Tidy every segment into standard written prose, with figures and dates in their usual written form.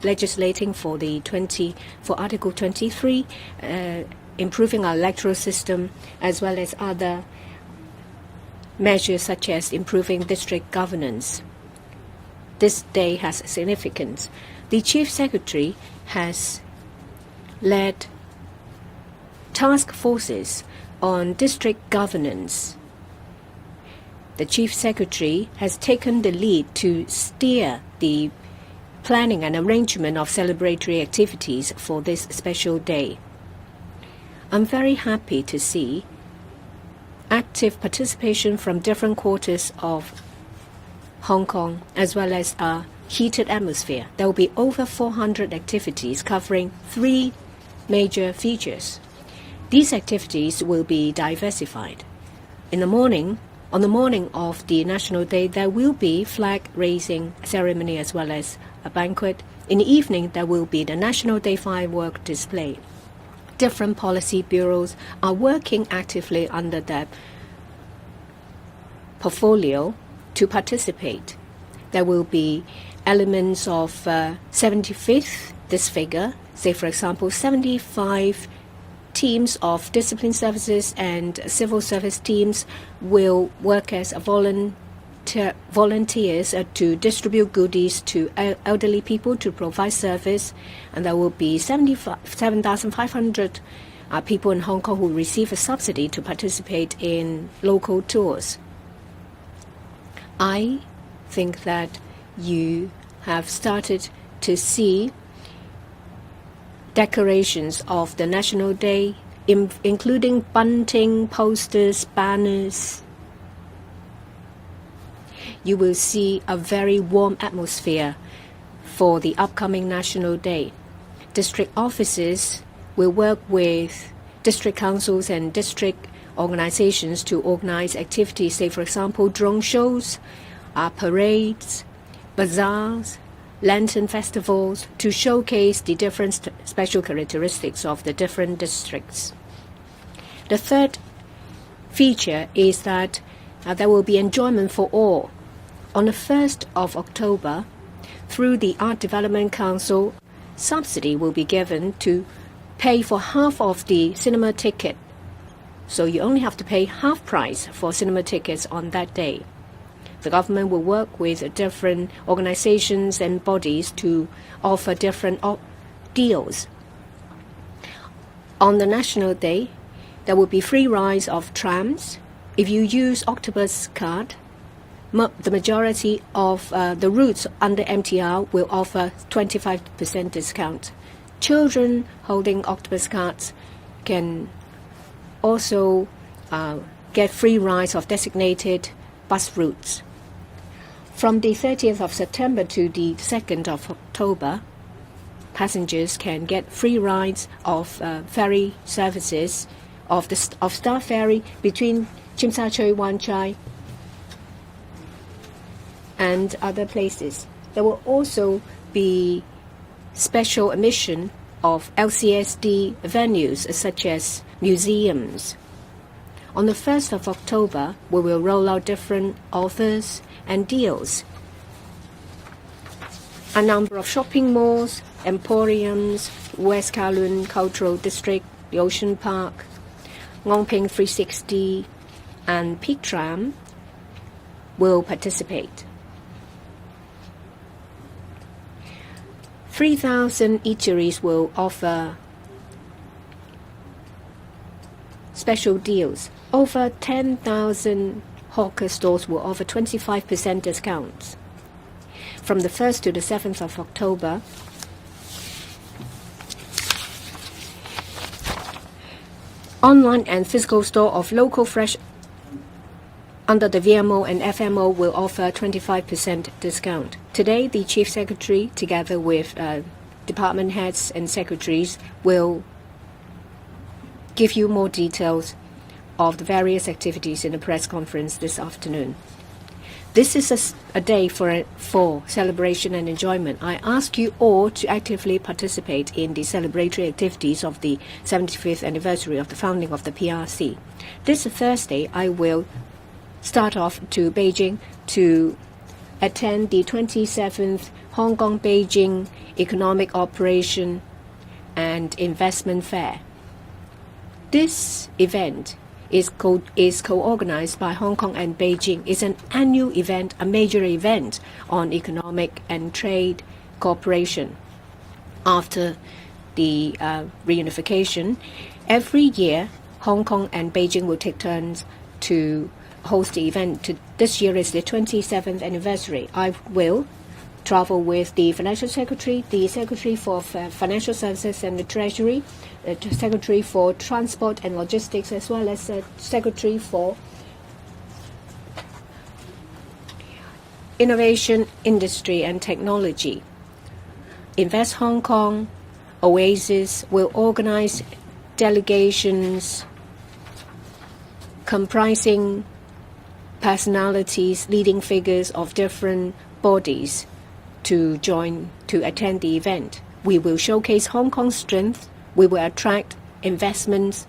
legislating for Article 23, improving our electoral system, as well as other measures such as improving district governance. This day has significance. The Chief Secretary has led task forces on district governance. The Chief Secretary has taken the lead to steer the planning and arrangement of celebratory activities for this special day. I'm very happy to see active participation from different quarters of Hong Kong, as well as a heated atmosphere. There will be over 400 activities covering 3 major features. These activities will be diversified. On the morning of the National Day, there will be flag-raising ceremony as well as a banquet. In the evening, there will be the National Day firework display. Different policy bureaus are working actively under their portfolio to participate. There will be elements of 75th, this figure. Say, for example, 75 teams of discipline services and civil service teams will work as volunteers to distribute goodies to elderly people to provide service, and there will be 7,500 people in Hong Kong who receive a subsidy to participate in local tours. I think that you have started to see decorations of the National Day, including bunting, posters, banners. You will see a very warm atmosphere for the upcoming National Day. District offices will work with district councils and district organizations to organize activities, say, for example, drone shows, parades, bazaars, lantern festivals, to showcase the different special characteristics of the different districts. The third feature is that there will be enjoyment for all. On the 1st of October, through the Art Development Council, subsidy will be given to pay for half of the cinema ticket. So you only have to pay half price for cinema tickets on that day. The government will work with different organizations and bodies to offer different deals. On the National Day, there will be free rides of trams. If you use Octopus card, the majority of the routes under MTR will offer 25% discount. Children holding Octopus cards can also get free rides of designated bus routes. From the 30th of September to the 2nd of October, passengers can get free rides of ferry services of Star Ferry between Tsim Sha Tsui, Wan Chai, and other places. There will also be special admission of LCSD venues such as museums. On the 1st of October, we will roll out different offers and deals. A number of shopping malls, emporiums, West Kowloon Cultural District, the Ocean Park, Ngong Ping 360, and Peak Tram will participate. 3,000 eateries will offer special deals. Over 10,000 hawker stores will offer 25% discounts. From the 1st to the 7th of October, online and physical store of local fresh under the VMO and FMO will offer 25% discount. Today, the Chief Secretary, together with department heads and secretaries, will give you more details of the various activities in the press conference this afternoon. This is a day for celebration and enjoyment. I ask you all to actively participate in the celebratory activities of the 75th anniversary of the founding of the PRC. This Thursday, I will start off to Beijing to attend the 27th Hong Kong-Beijing Economic Operation and Investment Fair. This event is co-organized by Hong Kong and Beijing. It's an annual event, a major event on economic and trade cooperation. After the reunification, every year Hong Kong and Beijing will take turns to host the event. This year is the 27th anniversary. I will travel with the Financial Secretary, the Secretary for Financial Services and the Treasury, the Secretary for Transport and Logistics, as well as the Secretary for Innovation, Industry and Technology. Invest Hong Kong, Oasis will organize delegations comprising personalities, leading figures of different bodies to attend the event. We will showcase Hong Kong's strength. We will attract investments.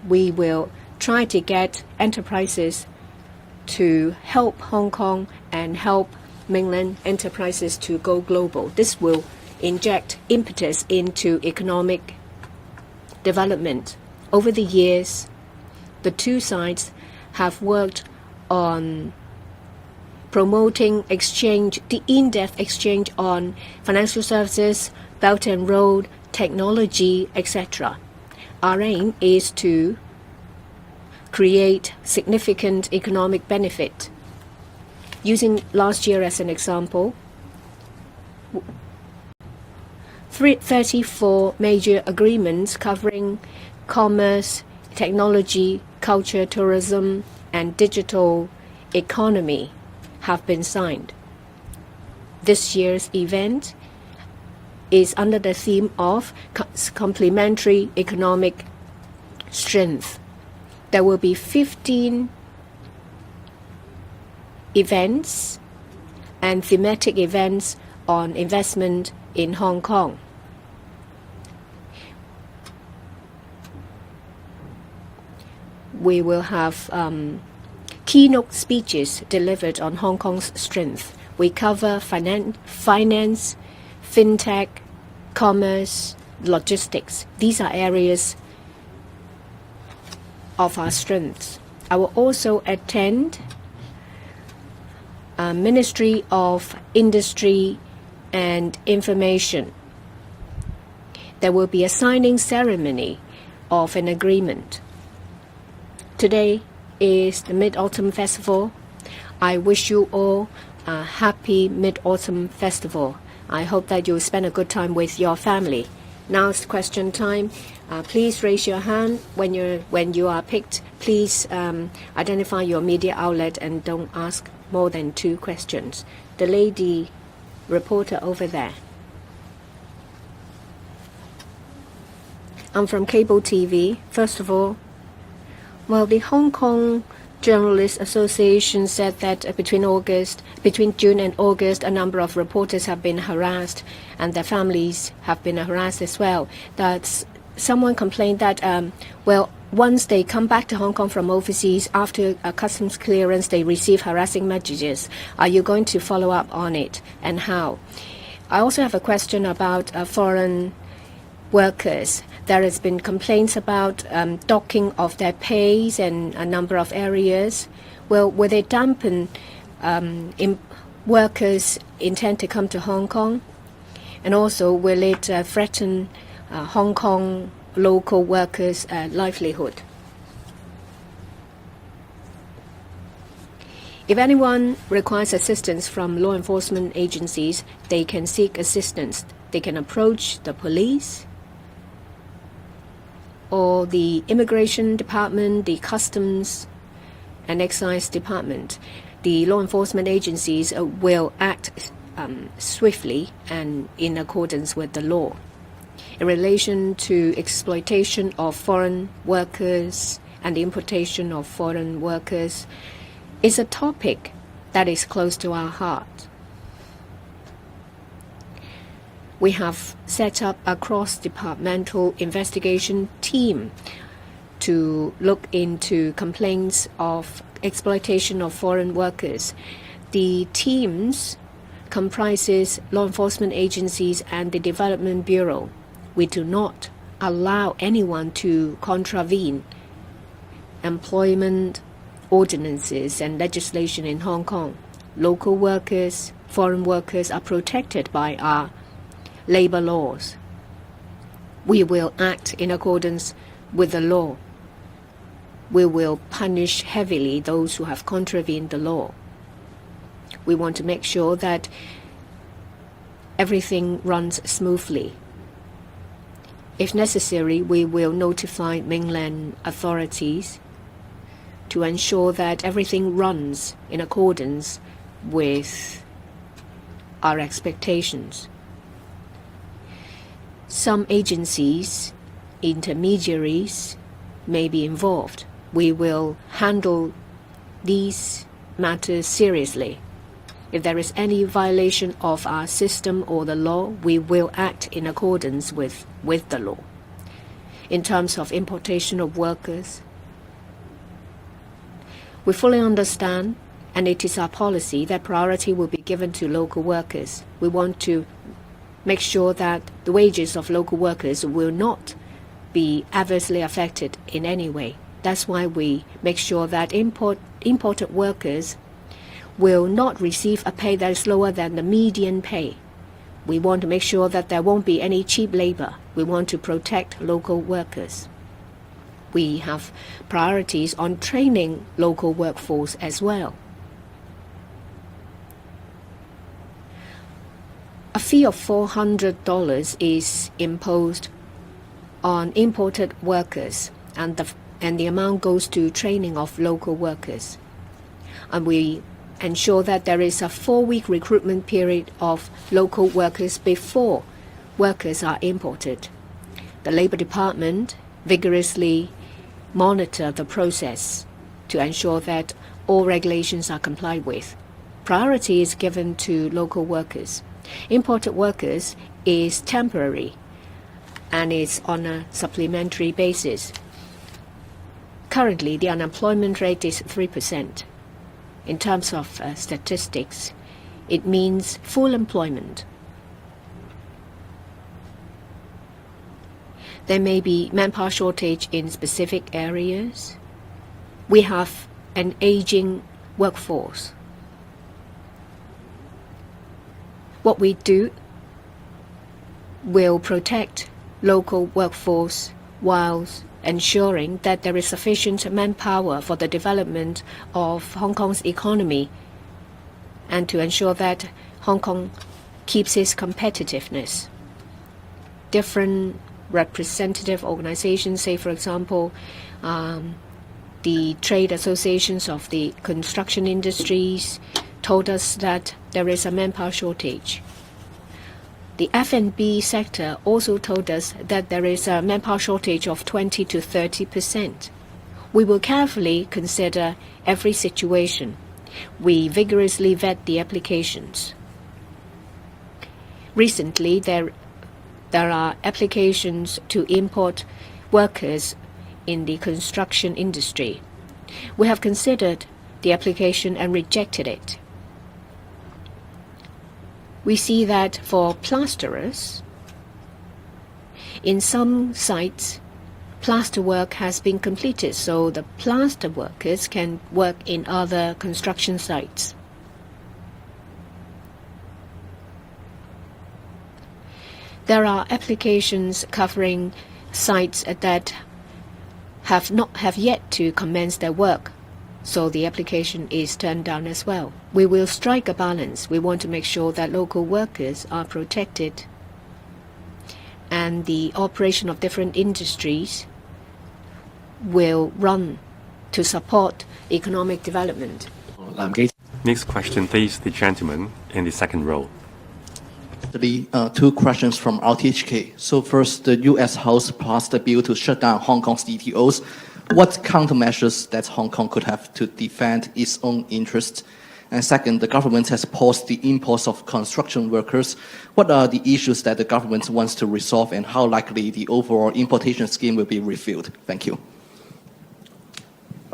We will try to get enterprises to help Hong Kong and help mainland enterprises to go global. This will inject impetus into economic development. Over the years, the two sides have worked on promoting exchange, the in-depth exchange on financial services, Belt and Road, technology, etc. Our aim is to create significant economic benefit. Using last year as an example, 34 major agreements covering commerce, technology, culture, tourism, and digital economy have been signed. This year's event is under the theme of complementary economic strength. There will be 15 events and thematic events on investment in Hong Kong. We will have keynote speeches delivered on Hong Kong's strength. We cover finance, fintech, commerce, logistics. These are areas of our strengths. I will also attend Ministry of Industry and Information. There will be a signing ceremony of an agreement. Today is the Mid-Autumn Festival. I wish you all a happy Mid-Autumn Festival. I hope that you'll spend a good time with your family. Now it's question time. Please raise your hand when you are picked. Please identify your media outlet and don't ask more than 2 questions. The lady reporter over there. I'm from cable TV. First of all, the Hong Kong Journalists Association said that between June and August, a number of reporters have been harassed, and their families have been harassed as well. That someone complained that, once they come back to Hong Kong from overseas, after a customs clearance, they receive harassing messages. Are you going to follow up on it, and how? I also have a question about foreign workers. There has been complaints about docking of their pays in a number of areas. Will they dampen workers' intent to come to Hong Kong? And also, will it threaten Hong Kong local workers' livelihood? If anyone requires assistance from law enforcement agencies, they can seek assistance. They can approach the police or the Immigration Department, the Customs and Excise Department. The law enforcement agencies will act swiftly and in accordance with the law. In relation to exploitation of foreign workers and the importation of foreign workers, is a topic that is close to our heart. We have set up a cross-departmental investigation team to look into complaints of exploitation of foreign workers. The teams comprises law enforcement agencies and the Development Bureau. We do not allow anyone to contravene employment ordinances and legislation in Hong Kong. Local workers, foreign workers are protected by our labor laws. We will act in accordance with the law. We will punish heavily those who have contravened the law. We want to make sure that everything runs smoothly. If necessary, we will notify mainland authorities to ensure that everything runs in accordance with our expectations. Some agencies, intermediaries may be involved. We will handle these matters seriously. If there is any violation of our system or the law, we will act in accordance with the law. In terms of importation of workers, we fully understand, and it is our policy, that priority will be given to local workers. We want to make sure that the wages of local workers will not be adversely affected in any way. That's why we make sure that imported workers will not receive a pay that is lower than the median pay. We want to make sure that there won't be any cheap labor. We want to protect local workers. We have priorities on training local workforce as well. A fee of $400 is imposed on imported workers, and the amount goes to training of local workers. And we ensure that there is a 4-week recruitment period of local workers before workers are imported. The Labor Department vigorously monitor the process to ensure that all regulations are complied with. Priority is given to local workers. Imported workers is temporary and is on a supplementary basis. Currently, the unemployment rate is 3%. In terms of statistics, it means full employment. There may be manpower shortage in specific areas. We have an aging workforce. What we do will protect local workforce whilst ensuring that there is sufficient manpower for the development of Hong Kong's economy and to ensure that Hong Kong keeps its competitiveness. Different representative organizations, say for example, the trade associations of the construction industries, told us that there is a manpower shortage. The F&B sector also told us that there is a manpower shortage of 20 to 30%. We will carefully consider every situation. We vigorously vet the applications. Recently, there are applications to import workers in the construction industry. We have considered the application and rejected it. We see that for plasterers, in some sites, plaster work has been completed, so the plaster workers can work in other construction sites. There are applications covering sites that have yet to commence their work, so the application is turned down as well. We will strike a balance. We want to make sure that local workers are protected and the operation of different industries will run to support economic development. Next question, please, the gentleman in the second row. Two questions from RTHK. So first, the U.S. House passed a bill to shut down Hong Kong's DTOs. What countermeasures that Hong Kong could have to defend its own interests? And second, the government has paused the imports of construction workers. What are the issues that the government wants to resolve, and how likely the overall importation scheme will be reviewed? Thank you.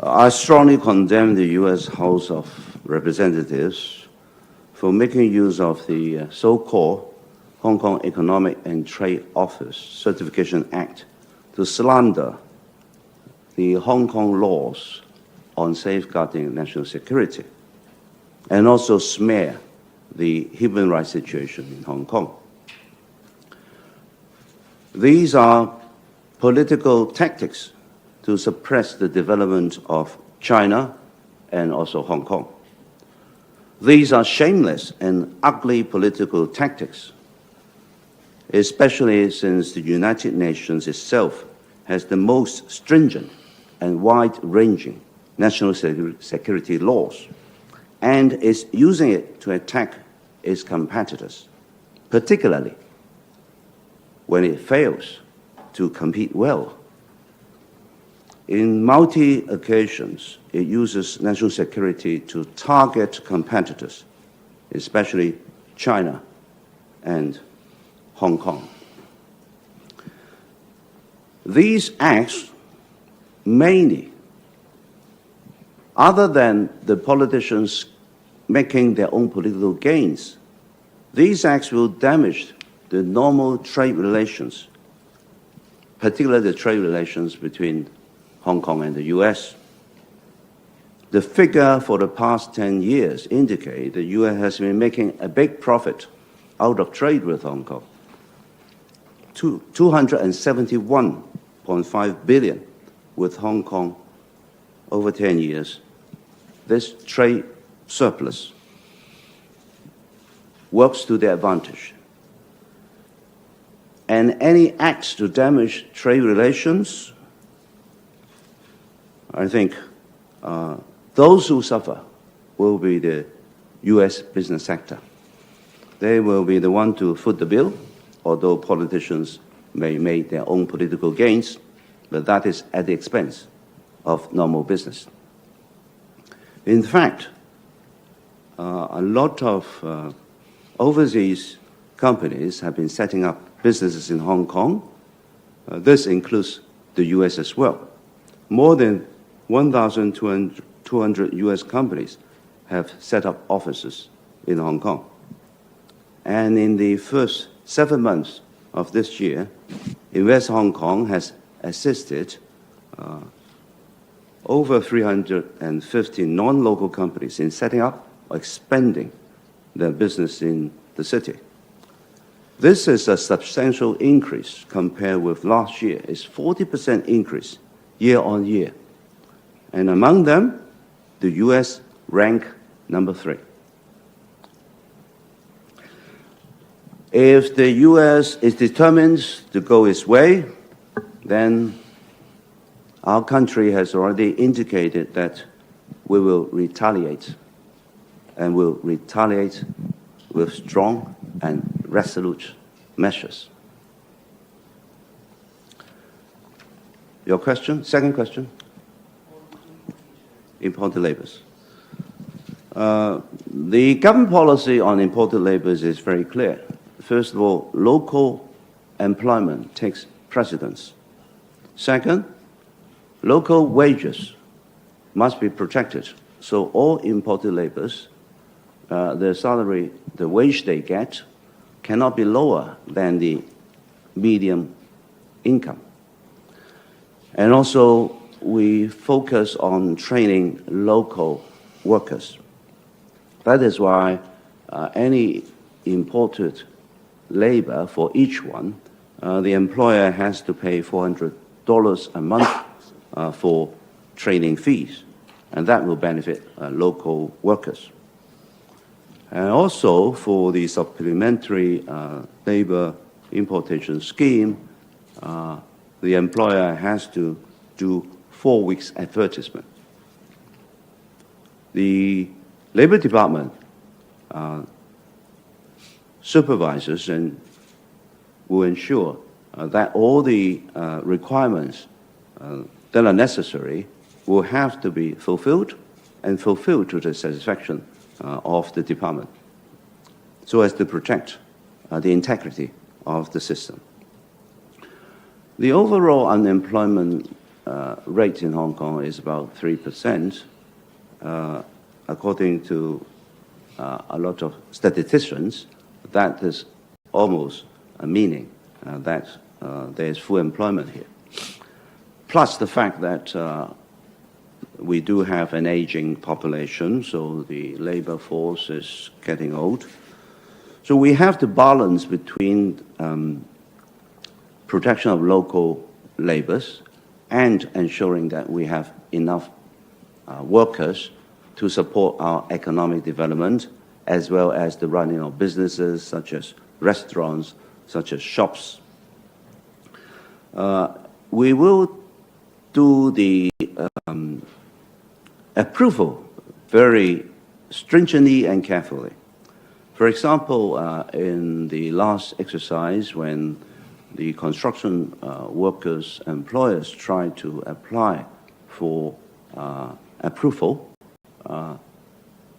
I strongly condemn the U.S. House of Representatives for making use of the so-called Hong Kong Economic and Trade Office Certification Act to slander the Hong Kong laws on safeguarding national security and also smear the human rights situation in Hong Kong. These are political tactics to suppress the development of China and also Hong Kong. These are shameless and ugly political tactics, especially since the United Nations itself has the most stringent and wide-ranging national security laws and is using it to attack its competitors, particularly when it fails to compete well. In multi-occasions, it uses national security to target competitors, especially China and Hong Kong. These acts mainly, other than the politicians making their own political gains, these acts will damage the normal trade relations, particularly the trade relations between Hong Kong and the US. The figure for the past 10 years indicate the US has been making a big profit out of trade with Hong Kong. 271.5 billion with Hong Kong over 10 years. This trade surplus works to their advantage. And any acts to damage trade relations, I think those who suffer will be the US business sector. They will be the one to foot the bill, although politicians may make their own political gains, but that is at the expense of normal business. In fact, a lot of overseas companies have been setting up businesses in Hong Kong. This includes the US as well. More than 1,200 US companies have set up offices in Hong Kong. And in the first 7 months of this year, Invest Hong Kong has assisted over 350 non-local companies in setting up or expanding their business in the city. This is a substantial increase compared with last year. It's 40% increase year on year. And among them, the US rank number 3. If the US is determined to go its way, then our country has already indicated that we will retaliate, and will retaliate with strong and resolute measures. Your question? Second question? Imported labours. The government policy on imported labours is very clear. First of all, local employment takes precedence. Second, local wages must be protected. So all imported labours, the salary, the wage they get, cannot be lower than the median income. And also, we focus on training local workers. That is why any imported labor, for each one, the employer has to pay $400 a month for training fees, and that will benefit local workers. And also, for the supplementary labor importation scheme, the employer has to do 4 weeks advertisement. The Labor Department supervises and will ensure that all the requirements that are necessary will have to be fulfilled, and fulfilled to the satisfaction of the department, so as to protect the integrity of the system. The overall unemployment rate in Hong Kong is about 3%, according to a lot of statisticians, that is almost a meaning that there is full employment here. Plus the fact that we do have an aging population, so the labor force is getting old. So we have to balance between protection of local labors and ensuring that we have enough workers to support our economic development, as well as the running of businesses such as restaurants, such as shops. We will do the approval very stringently and carefully. For example, in the last exercise, when the construction workers' employers tried to apply for approval,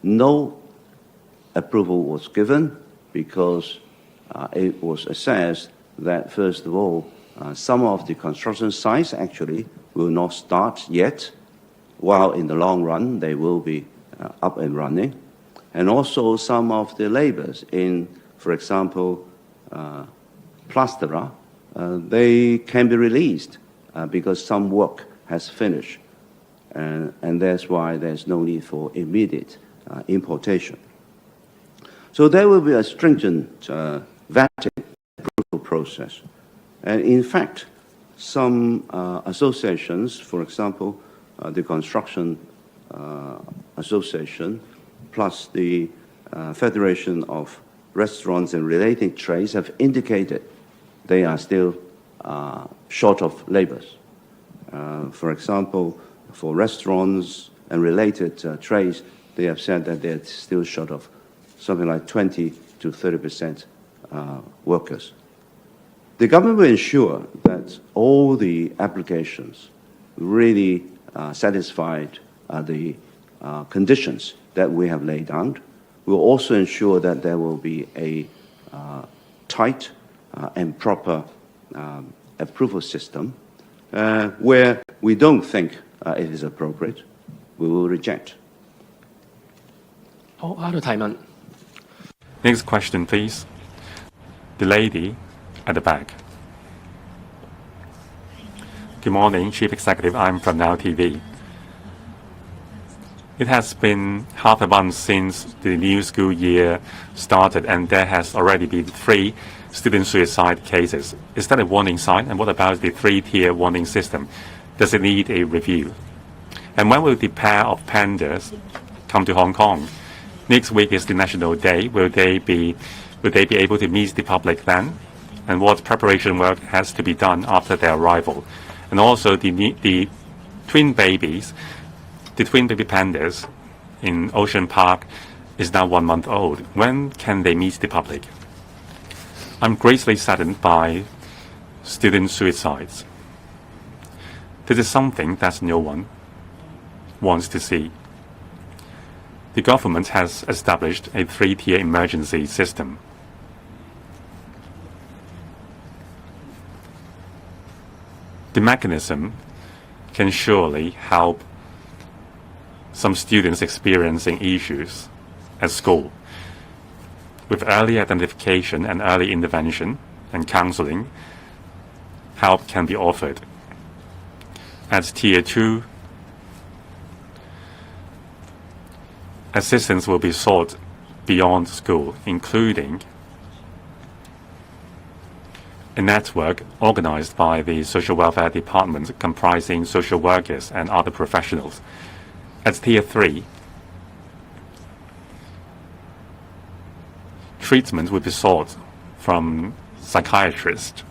no approval was given because it was assessed that, first of all, some of the construction sites actually will not start yet, while in the long run they will be up and running. And also some of the labors in, for example, plasterer, they can be released because some work has finished. And that's why there's no need for immediate importation. So there will be a stringent vetting approval process. And in fact, some associations, for example, the Construction Association, plus the Federation of Restaurants and Related Trades, have indicated they are still short of labors. For example, for restaurants and related trades, they have said that they're still short of something like 20 to 30% workers. The government will ensure that all the applications really satisfied the conditions that we have laid down. We'll also ensure that there will be a tight and proper approval system where we don't think it is appropriate, we will reject. 好，下一度提問。 Next question, please. The lady at the back. Good morning, Chief Executive. I'm from Now TV. It has been half a month since the new school year started, and there has already been 3 student suicide cases. Is that a warning sign? And what about the 3-tier warning system? Does it need a review? And when will the pair of pandas come to Hong Kong? Next week is the National Day. Will they be able to meet the public then? And what preparation work has to be done after their arrival? And also the twin babies, the twin baby pandas in Ocean Park is now 1 month old. When can they meet the public? I'm greatly saddened by student suicides. This is something that no one wants to see. The government has established a 3-tier emergency system. The mechanism can surely help some students experiencing issues at school. With early identification and early intervention and counseling, help can be offered. At Tier 2, assistance will be sought beyond school, including a network organized by the Social Welfare Department comprising social workers and other professionals. At Tier 3, treatment will be sought from psychiatrists.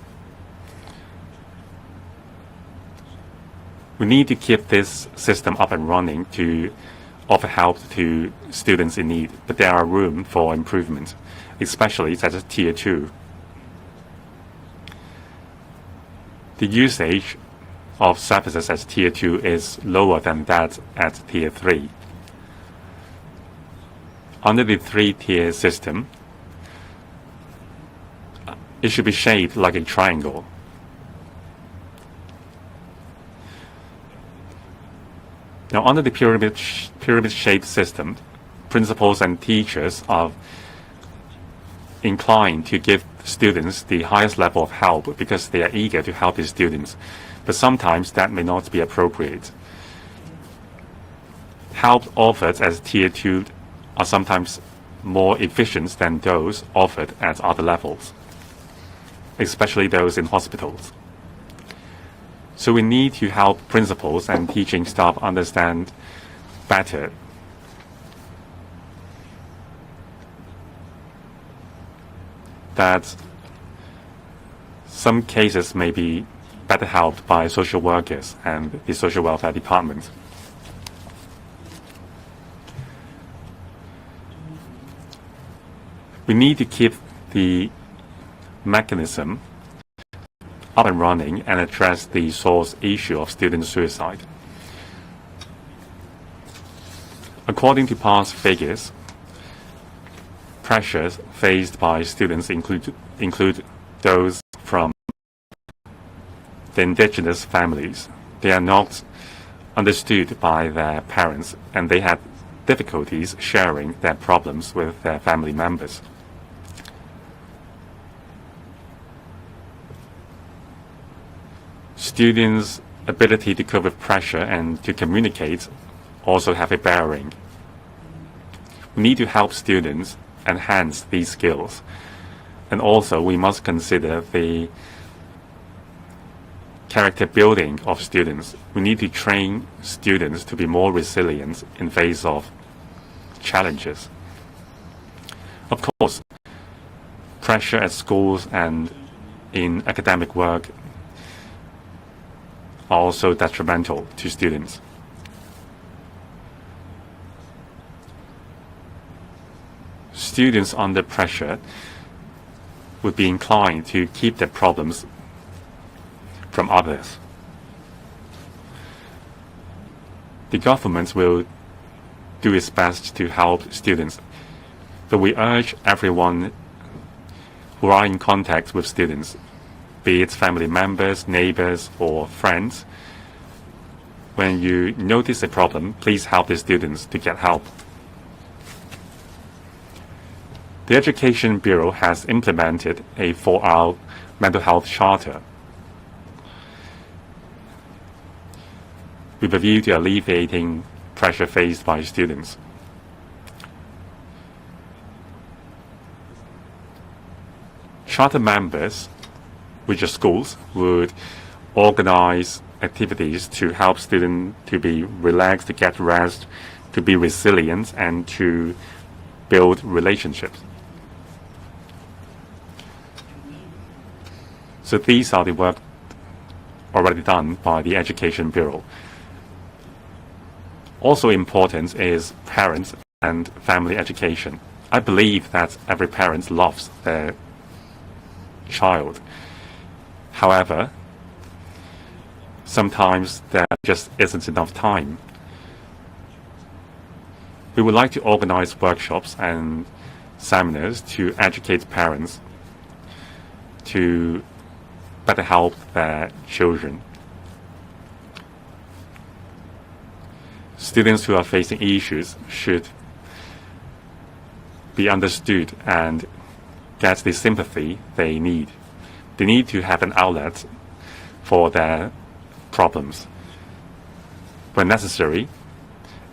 We need to keep this system up and running to offer help to students in need, but there are room for improvement, especially at Tier 2. The usage of services at Tier 2 is lower than that at Tier 3. Under the 3-tier system, it should be shaped like a triangle. Now, under the pyramid-shaped system, principals and teachers are inclined to give students the highest level of help because they are eager to help the students. But sometimes that may not be appropriate. Help offered as Tier 2 are sometimes more efficient than those offered at other levels, especially those in hospitals. So we need to help principals and teaching staff understand better that some cases may be better helped by social workers and the social welfare department. We need to keep the mechanism up and running and address the source issue of student suicide. According to past figures, pressures faced by students include those from the indigenous families. They are not understood by their parents, and they have difficulties sharing their problems with their family members. Students' ability to cope with pressure and to communicate also have a bearing. We need to help students enhance these skills. And also we must consider the character building of students. We need to train students to be more resilient in face of challenges. Of course, pressure at schools and in academic work are also detrimental to students. Students under pressure would be inclined to keep their problems from others. The government will do its best to help students, but we urge everyone who are in contact with students, be it family members, neighbors, or friends, when you notice a problem, please help the students to get help. The Education Bureau has implemented a 4-hour mental health charter with a view to alleviating pressure faced by students. Charter members, which are schools, would organize activities to help students to be relaxed, to get rest, to be resilient, and to build relationships. So these are the work already done by the Education Bureau. Also important is parents and family education. I believe that every parent loves their child. However, sometimes there just isn't enough time. We would like to organize workshops and seminars to educate parents to better help their children. Students who are facing issues should be understood and get the sympathy they need. They need to have an outlet for their problems. When necessary,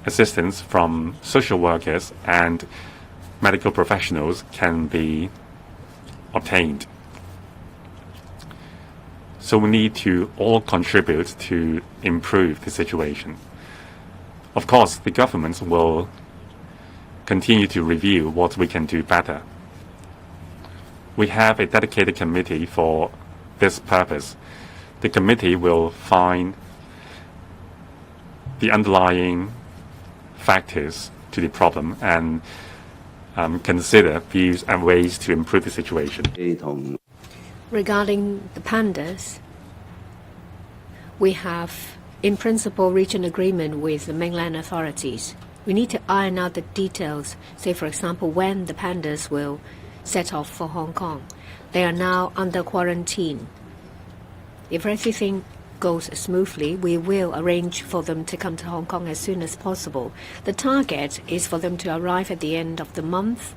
assistance from social workers and medical professionals can be obtained. So we need to all contribute to improve the situation. Of course, the government will continue to review what we can do better. We have a dedicated committee for this purpose. The committee will find the underlying factors to the problem and consider views and ways to improve the situation. Regarding the pandas, we have, in principle, reached an agreement with the mainland authorities. We need to iron out the details, say, for example, when the pandas will set off for Hong Kong. They are now under quarantine. If everything goes smoothly, we will arrange for them to come to Hong Kong as soon as possible. The target is for them to arrive at the end of the month.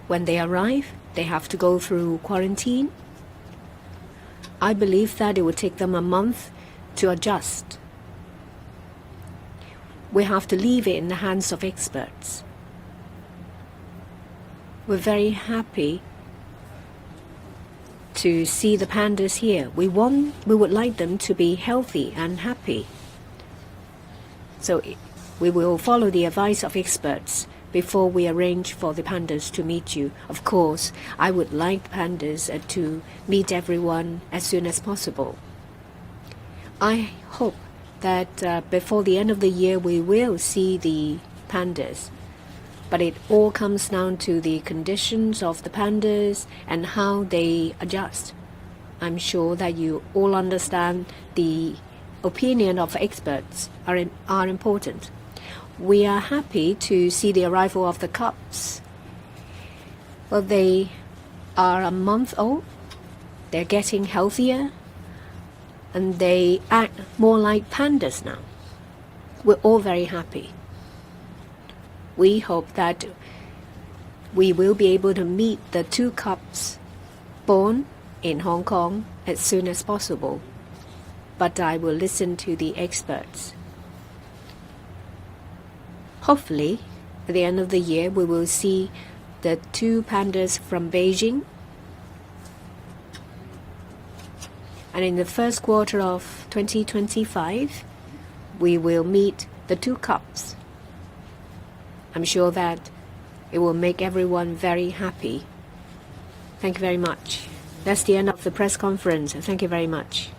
When they arrive, they have to go through quarantine. I believe that it will take them a month to adjust. We have to leave it in the hands of experts. We're very happy to see the pandas here. We would like them to be healthy and happy. So we will follow the advice of experts before we arrange for the pandas to meet you. Of course, I would like pandas to meet everyone as soon as possible. I hope that before the end of the year we will see the pandas. But it all comes down to the conditions of the pandas and how they adjust. I'm sure that you all understand the opinion of experts are important. We are happy to see the arrival of the cubs. Well, they are a month old. They're getting healthier. And they act more like pandas now. We're all very happy. We hope that we will be able to meet the 2 cubs born in Hong Kong as soon as possible. But I will listen to the experts. Hopefully, at the end of the year, we will see the 2 pandas from Beijing. And in the first quarter of 2025, we will meet the 2 cubs. I'm sure that it will make everyone very happy. Thank you very much. That's the end of the press conference. Thank you very much.